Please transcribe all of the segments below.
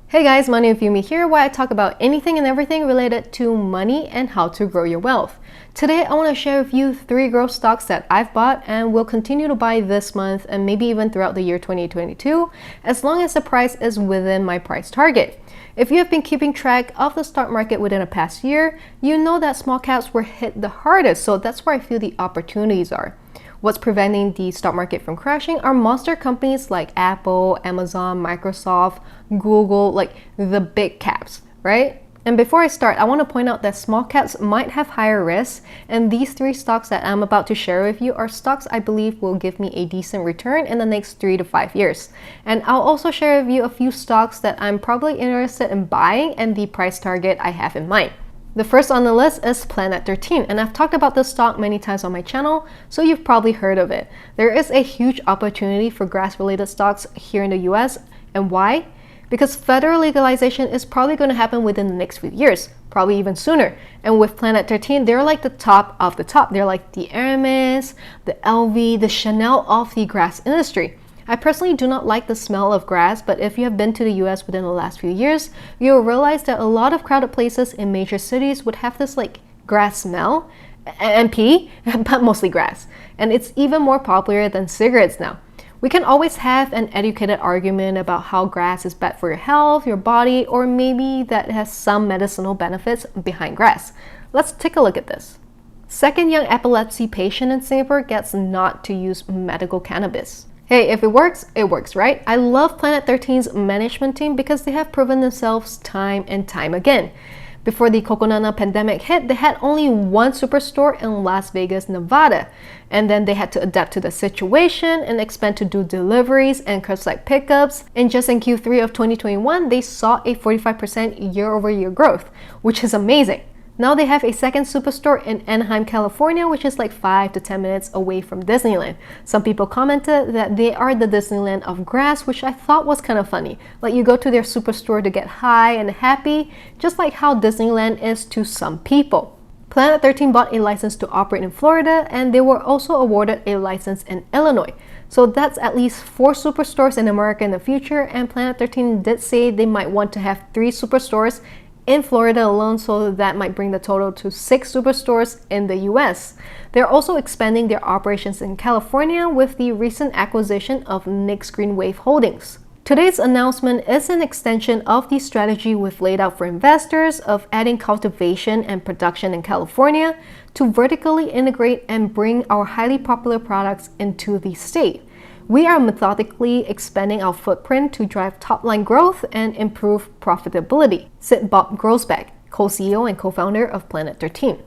Hey guys, my name is Yumi here, where I talk about anything and everything related to money and how to grow your wealth. Today, I want to share with you 3 growth stocks that I've bought and will continue to buy this month and maybe even throughout the year 2022, as long as the price is within my price target. If you have been keeping track of the stock market within the past year, you know that small caps were hit the hardest, so that's where I feel the opportunities are. What's preventing the stock market from crashing are monster companies like Apple, Amazon, Microsoft, Google, like the big caps, right? And before I start, I want to point out that small caps might have higher risks, and these 3 stocks that I'm about to share with you are stocks I believe will give me a decent return in the next 3 to 5 years. And I'll also share with you a few stocks that I'm probably interested in buying and the price target I have in mind. The first on the list is Planet 13, and I've talked about this stock many times on my channel, so you've probably heard of it. There is a huge opportunity for grass-related stocks here in the US, and why? Because federal legalization is probably going to happen within the next few years, probably even sooner. And with Planet 13, they're like the top of the top. They're like the Hermes, the LV, the Chanel of the grass industry. I personally do not like the smell of grass, but if you have been to the US within the last few years, you'll realize that a lot of crowded places in major cities would have this like grass smell and pee, but mostly grass. And it's even more popular than cigarettes now. We can always have an educated argument about how grass is bad for your health, your body, or maybe that it has some medicinal benefits behind grass. Let's take a look at this. Second young epilepsy patient in Singapore gets not to use medical cannabis. Hey, if it works, right? I love Planet 13's management team because they have proven themselves time and time again. Before the Coconut pandemic hit, they had only 1 superstore in Las Vegas, Nevada. And then they had to adapt to the situation and expand to do deliveries and curbside pickups. And just in Q3 of 2021, they saw a 45% year-over-year growth, which is amazing. Now they have a second superstore in Anaheim, California, which is like 5 to 10 minutes away from Disneyland. Some people commented that they are the Disneyland of grass, which I thought was kind of funny. Like you go to their superstore to get high and happy, just like how Disneyland is to some people. Planet 13 bought a license to operate in Florida, and they were also awarded a license in Illinois. So that's at least 4 superstores in America in the future, and Planet 13 did say they might want to have 3 superstores in Florida alone, so that might bring the total to 6 superstores in the US. They're also expanding their operations in California with the recent acquisition of Nick's Green Wave Holdings. Today's announcement is an extension of the strategy we've laid out for investors of adding cultivation and production in California to vertically integrate and bring our highly popular products into the state. We are methodically expanding our footprint to drive top-line growth and improve profitability, said Bob Groesbeck, co-CEO and co-founder of Planet 13.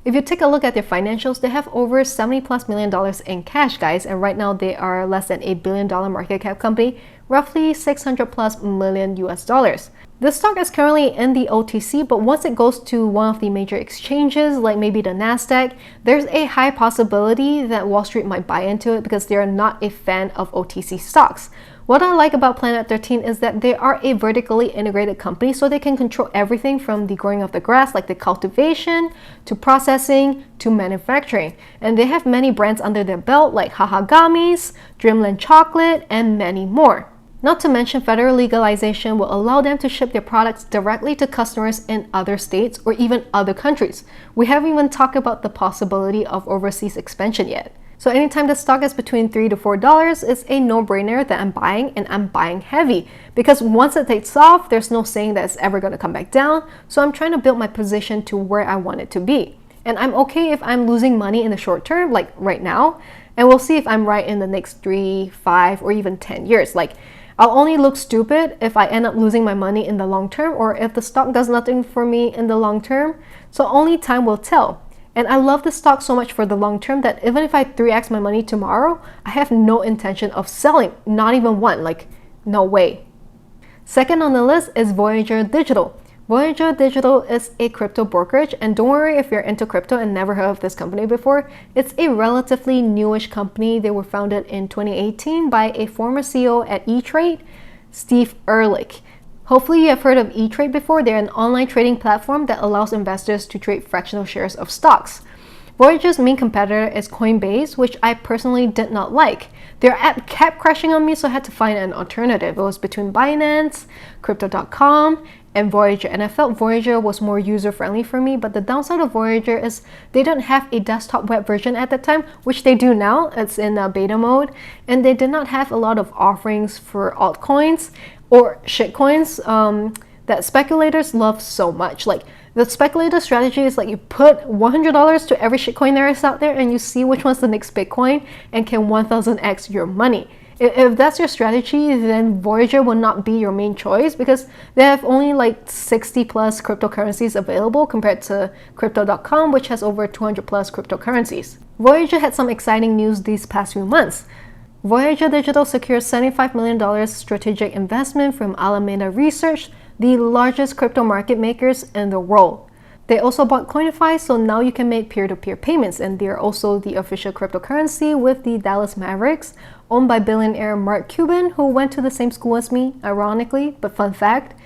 If you take a look at their financials, they have over $70+ million in cash, guys, and right now they are less than $1 billion market cap company, roughly $600+ million US. This stock is currently in the OTC, but once it goes to one of the major exchanges, like maybe the NASDAQ, there's a high possibility that Wall Street might buy into it because they're not a fan of OTC stocks. What I like about Planet 13 is that they are a vertically integrated company, so they can control everything from the growing of the grass, like the cultivation, to processing, to manufacturing. And they have many brands under their belt like Haha Gummies, Dreamland Chocolate, and many more. Not to mention, federal legalization will allow them to ship their products directly to customers in other states or even other countries. We haven't even talked about the possibility of overseas expansion yet. So anytime the stock is between $3 to $4, it's a no-brainer that I'm buying, and I'm buying heavy. Because once it takes off, there's no saying that it's ever going to come back down. So I'm trying to build my position to where I want it to be. And I'm okay if I'm losing money in the short term, like right now. And we'll see if I'm right in the next 3, 5, or even 10 years. Like, I'll only look stupid if I end up losing my money in the long term, or if the stock does nothing for me in the long term. So only time will tell. And I love this stock so much for the long term that even if I 3x my money tomorrow, I have no intention of selling, not even one, like no way. Second on the list is Voyager Digital. Voyager Digital is a crypto brokerage, and don't worry if you're into crypto and never heard of this company before. It's a relatively newish company. They were founded in 2018 by a former CEO at E-Trade, Steve Ehrlich. Hopefully you have heard of E-Trade before. They're an online trading platform that allows investors to trade fractional shares of stocks. Voyager's main competitor is Coinbase, which I personally did not like. Their app kept crashing on me, so I had to find an alternative. It was between Binance, Crypto.com, and Voyager, and I felt Voyager was more user-friendly for me. But the downside of Voyager is they don't have a desktop web version at that time, which they do now. It's in beta mode, and they did not have a lot of offerings for altcoins or shitcoins that speculators love so much. Like, the speculator strategy is like you put $100 to every shitcoin there is out there and you see which one's the next Bitcoin and can 1000x your money. If that's your strategy, then Voyager will not be your main choice because they have only like 60 plus cryptocurrencies available compared to Crypto.com, which has over 200 plus cryptocurrencies. Voyager had some exciting news these past few months. Voyager Digital secured $75 million strategic investment from Alameda Research, the largest crypto market makers in the world. They also bought Coinify, so now you can make peer-to-peer payments, and they're also the official cryptocurrency with the Dallas Mavericks, owned by billionaire Mark Cuban, who went to the same school as me, ironically, but fun fact,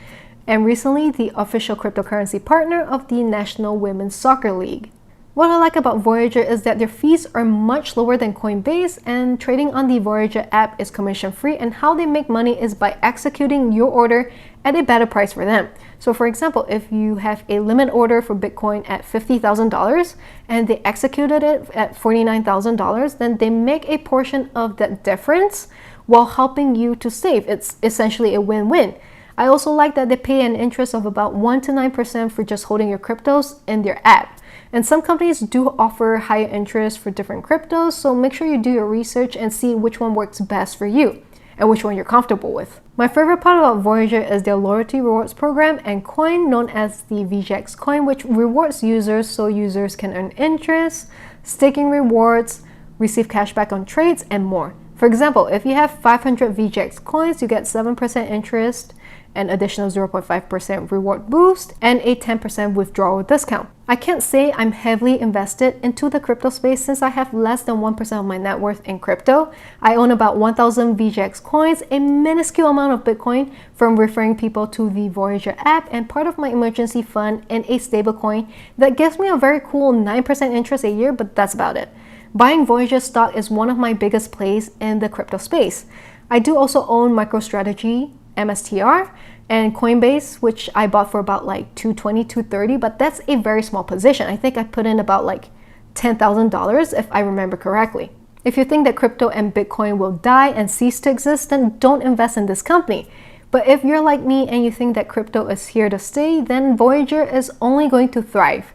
and recently the official cryptocurrency partner of the National Women's Soccer League. What I like about Voyager is that their fees are much lower than Coinbase, and trading on the Voyager app is commission-free, and how they make money is by executing your order at a better price for them. So for example, if you have a limit order for Bitcoin at $50,000 and they executed it at $49,000, then they make a portion of that difference while helping you to save. It's essentially a win-win. I also like that they pay an interest of about 1 to 9% for just holding your cryptos in their app. And some companies do offer higher interest for different cryptos, so make sure you do your research and see which one works best for you and which one you're comfortable with. My favorite part about Voyager is their loyalty rewards program and coin known as the VYGVF coin, which rewards users so users can earn interest, staking rewards, receive cashback on trades, and more. For example, if you have 500 VYGVF coins, you get 7% interest, an additional 0.5% reward boost, and a 10% withdrawal discount. I can't say I'm heavily invested into the crypto space since I have less than 1% of my net worth in crypto. I own about 1000 VYGVF coins, a minuscule amount of Bitcoin from referring people to the Voyager app, and part of my emergency fund in a stablecoin that gives me a very cool 9% interest a year, but that's about it. Buying Voyager stock is one of my biggest plays in the crypto space. I do also own MicroStrategy, MSTR, and Coinbase, which I bought for about like $220, $230, but that's a very small position. I think I put in about like $10,000 if I remember correctly. If you think that crypto and Bitcoin will die and cease to exist, then don't invest in this company. But if you're like me and you think that crypto is here to stay, then Voyager is only going to thrive.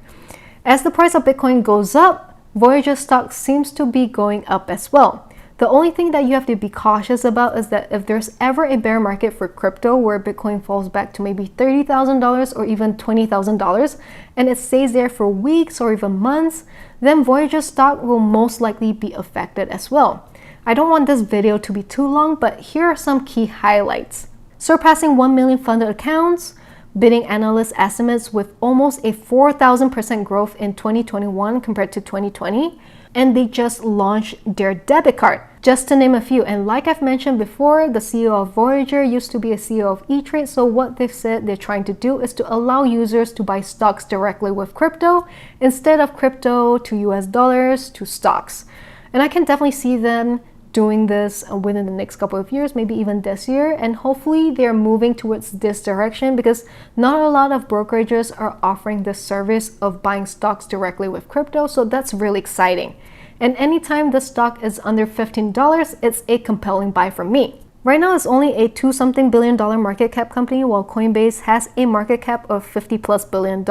As the price of Bitcoin goes up, Voyager stock seems to be going up as well. The only thing that you have to be cautious about is that if there's ever a bear market for crypto where Bitcoin falls back to maybe $30,000 or even $20,000 and it stays there for weeks or even months, then Voyager stock will most likely be affected as well. I don't want this video to be too long, but here are some key highlights. Surpassing 1 million funded accounts, beating analyst estimates with almost a 4,000% growth in 2021 compared to 2020, and they just launched their debit card, just to name a few. And like I've mentioned before, the CEO of Voyager used to be a CEO of E-Trade, so what they've said they're trying to do is to allow users to buy stocks directly with crypto instead of crypto to US dollars to stocks. And I can definitely see them doing this within the next couple of years, maybe even this year, and hopefully they're moving towards this direction because not a lot of brokerages are offering this service of buying stocks directly with crypto, so that's really exciting. And anytime the stock is under $15, it's a compelling buy for me. Right now it's only a $2-something billion market cap company, while Coinbase has a market cap of $50+ billion.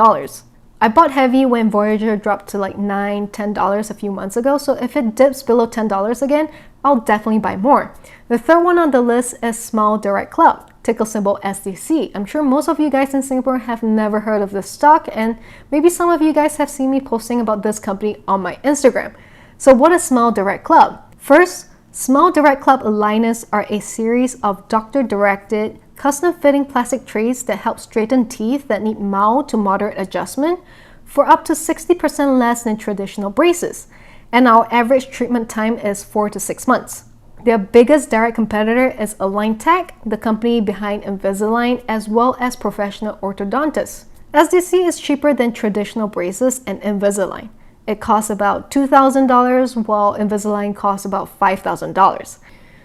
I bought heavy when Voyager dropped to like $9, $10 a few months ago, so if it dips below $10 again, I'll definitely buy more. The third one on the list is Smile Direct Club, ticker symbol SDC. I'm sure most of you guys in Singapore have never heard of this stock, and maybe some of you guys have seen me posting about this company on my Instagram. So what is Smile Direct Club? First, Smile Direct Club aligners are a series of doctor-directed, custom-fitting plastic trays that help straighten teeth that need mild to moderate adjustment for up to 60% less than traditional braces. And our average treatment time is 4 to 6 months. Their biggest direct competitor is Align Tech, the company behind Invisalign, as well as professional orthodontists. SDC is cheaper than traditional braces and Invisalign. It costs about $2,000 while Invisalign costs about $5,000.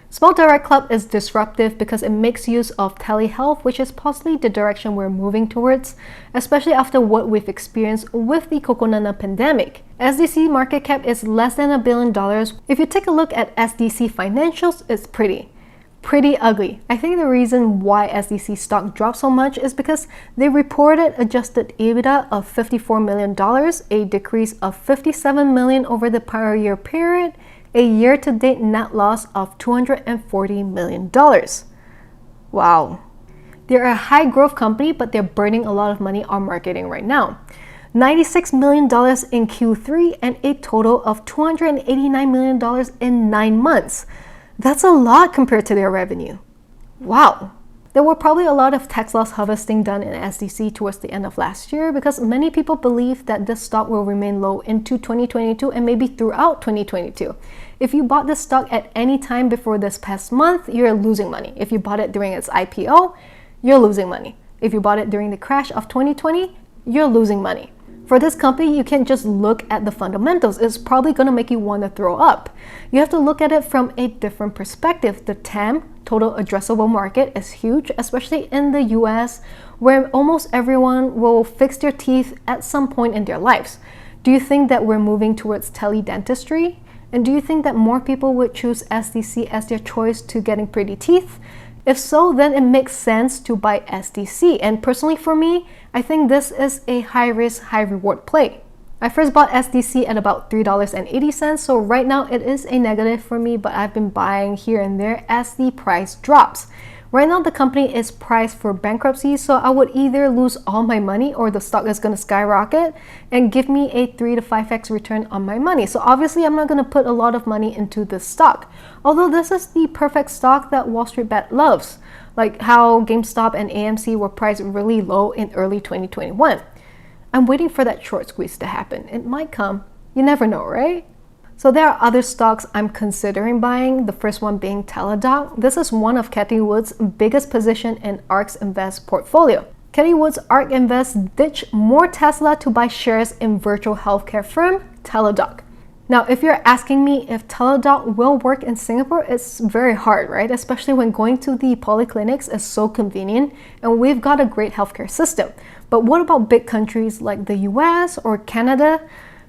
Small Direct Club is disruptive because it makes use of telehealth, which is possibly the direction we're moving towards, especially after what we've experienced with the Coconana pandemic. SDC market cap is less than $1 billion. If you take a look at SDC financials, it's pretty ugly. I think the reason why SDC stock dropped so much is because they reported adjusted EBITDA of $54 million, a decrease of $57 million over the prior year period, a year-to-date net loss of $240 million. Wow. They're a high-growth company, but they're burning a lot of money on marketing right now. $96 million in Q3 and a total of $289 million in 9 months. That's a lot compared to their revenue. Wow. There were probably a lot of tax loss harvesting done in SDC towards the end of last year because many people believe that this stock will remain low into 2022 and maybe throughout 2022. If you bought this stock at any time before this past month, you're losing money. If you bought it during its IPO, you're losing money. If you bought it during the crash of 2020, you're losing money. For this company, you can't just look at the fundamentals. It's probably going to make you want to throw up. You have to look at it from a different perspective. The TAM, total addressable market, is huge, especially in the US, where almost everyone will fix their teeth at some point in their lives. Do you think that we're moving towards teledentistry? And do you think that more people would choose SDC as their choice to getting pretty teeth? If so, then it makes sense to buy SDC. And personally for me, I think this is a high-risk, high-reward play. I first bought SDC at about $3.80, so right now it is a negative for me, but I've been buying here and there as the price drops. Right now, the company is priced for bankruptcy, so I would either lose all my money or the stock is going to skyrocket and give me a 3 to 5x return on my money. So obviously, I'm not going to put a lot of money into this stock. Although this is the perfect stock that Wall Street Bet loves, like how GameStop and AMC were priced really low in early 2021. I'm waiting for that short squeeze to happen. It might come. You never know, right? So there are other stocks I'm considering buying, the first one being Teledoc. This is one of Cathie Wood's biggest position in ARK's Invest portfolio. Cathie Wood's ARK Invest ditched more Tesla to buy shares in virtual healthcare firm Teledoc. Now, if you're asking me if Teledoc will work in Singapore, it's very hard, right? Especially when going to the polyclinics is so convenient and we've got a great healthcare system. But what about big countries like the US or Canada?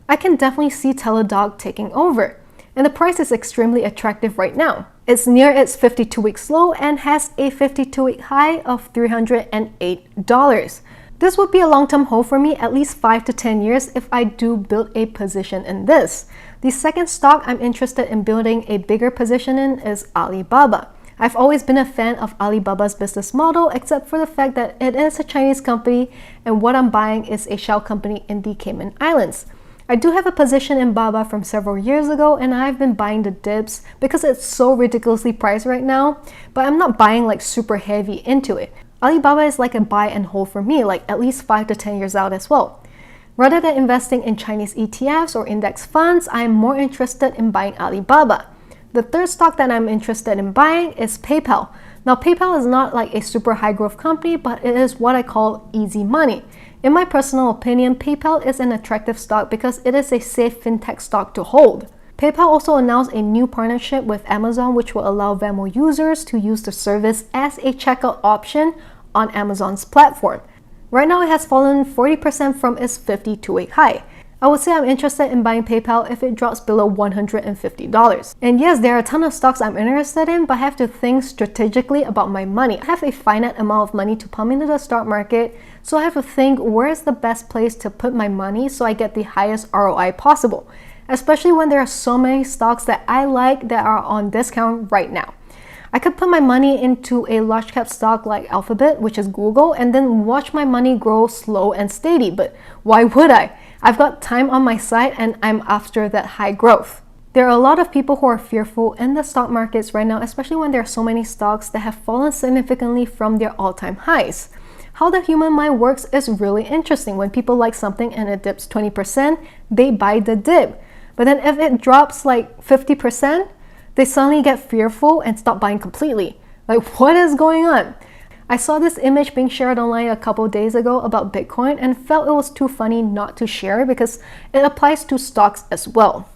I can definitely see Teledoc taking over. And the price is extremely attractive right now. It's near its 52-week low and has a 52-week high of $308. This would be a long-term hold for me, at least 5 to 10 years if I do build a position in this. The second stock I'm interested in building a bigger position in is Alibaba. I've always been a fan of Alibaba's business model, except for the fact that it is a Chinese company and what I'm buying is a shell company in the Cayman Islands. I do have a position in Baba from several years ago and I've been buying the dips because it's so ridiculously priced right now, but I'm not buying like super heavy into it. Alibaba is like a buy and hold for me, like at least 5 to 10 years out as well. Rather than investing in Chinese ETFs or index funds, I am more interested in buying Alibaba. The third stock that I'm interested in buying is PayPal. Now, PayPal is not like a super high growth company, but it is what I call easy money. In my personal opinion, PayPal is an attractive stock because it is a safe fintech stock to hold. PayPal also announced a new partnership with Amazon, which will allow Venmo users to use the service as a checkout option on Amazon's platform. Right now, it has fallen 40% from its 52-week high. I would say I'm interested in buying PayPal if it drops below $150. And yes, there are a ton of stocks I'm interested in, but I have to think strategically about my money. I have a finite amount of money to pump into the stock market, so I have to think where is the best place to put my money so I get the highest ROI possible, especially when there are so many stocks that I like that are on discount right now. I could put my money into a large cap stock like Alphabet, which is Google, and then watch my money grow slow and steady, but why would I? I've got time on my side and I'm after that high growth. There are a lot of people who are fearful in the stock markets right now, especially when there are so many stocks that have fallen significantly from their all-time highs. How the human mind works is really interesting. When people like something and it dips 20%, they buy the dip. But then if it drops like 50%, they suddenly get fearful and stop buying completely. Like, what is going on? I saw this image being shared online a couple days ago about Bitcoin and felt it was too funny not to share because it applies to stocks as well.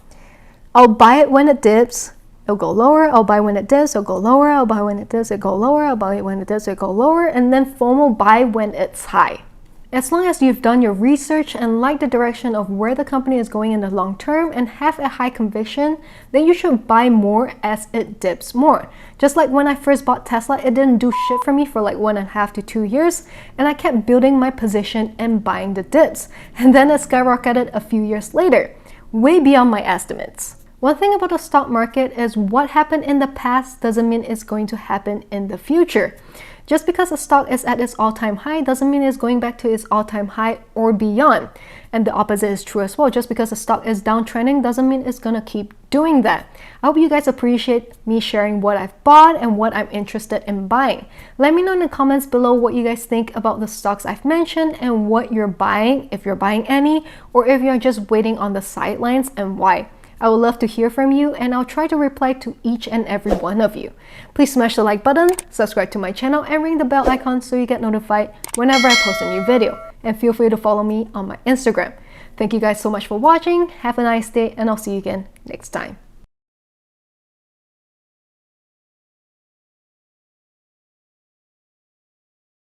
I'll buy it when it dips, it'll go lower. I'll buy when it dips, it'll go lower. I'll buy when it dips, it'll go lower. I'll buy when it dips, it'll go lower. And then FOMO buy when it's high. As long as you've done your research and like the direction of where the company is going in the long term and have a high conviction, then you should buy more as it dips more. Just like when I first bought Tesla, it didn't do shit for me for like 1.5 to 2 years, and I kept building my position and buying the dips. And then it skyrocketed a few years later, way beyond my estimates. One thing about the stock market is what happened in the past doesn't mean it's going to happen in the future. Just because a stock is at its all-time high doesn't mean it's going back to its all-time high or beyond. And the opposite is true as well. Just because a stock is downtrending doesn't mean it's gonna keep doing that. I hope you guys appreciate me sharing what I've bought and what I'm interested in buying. Let me know in the comments below what you guys think about the stocks I've mentioned and what you're buying, if you're buying any, or if you're just waiting on the sidelines and why. I would love to hear from you, and I'll try to reply to each and every one of you. Please smash the like button, subscribe to my channel, and ring the bell icon so you get notified whenever I post a new video. And feel free to follow me on my Instagram. Thank you guys so much for watching. Have a nice day, and I'll see you again next time.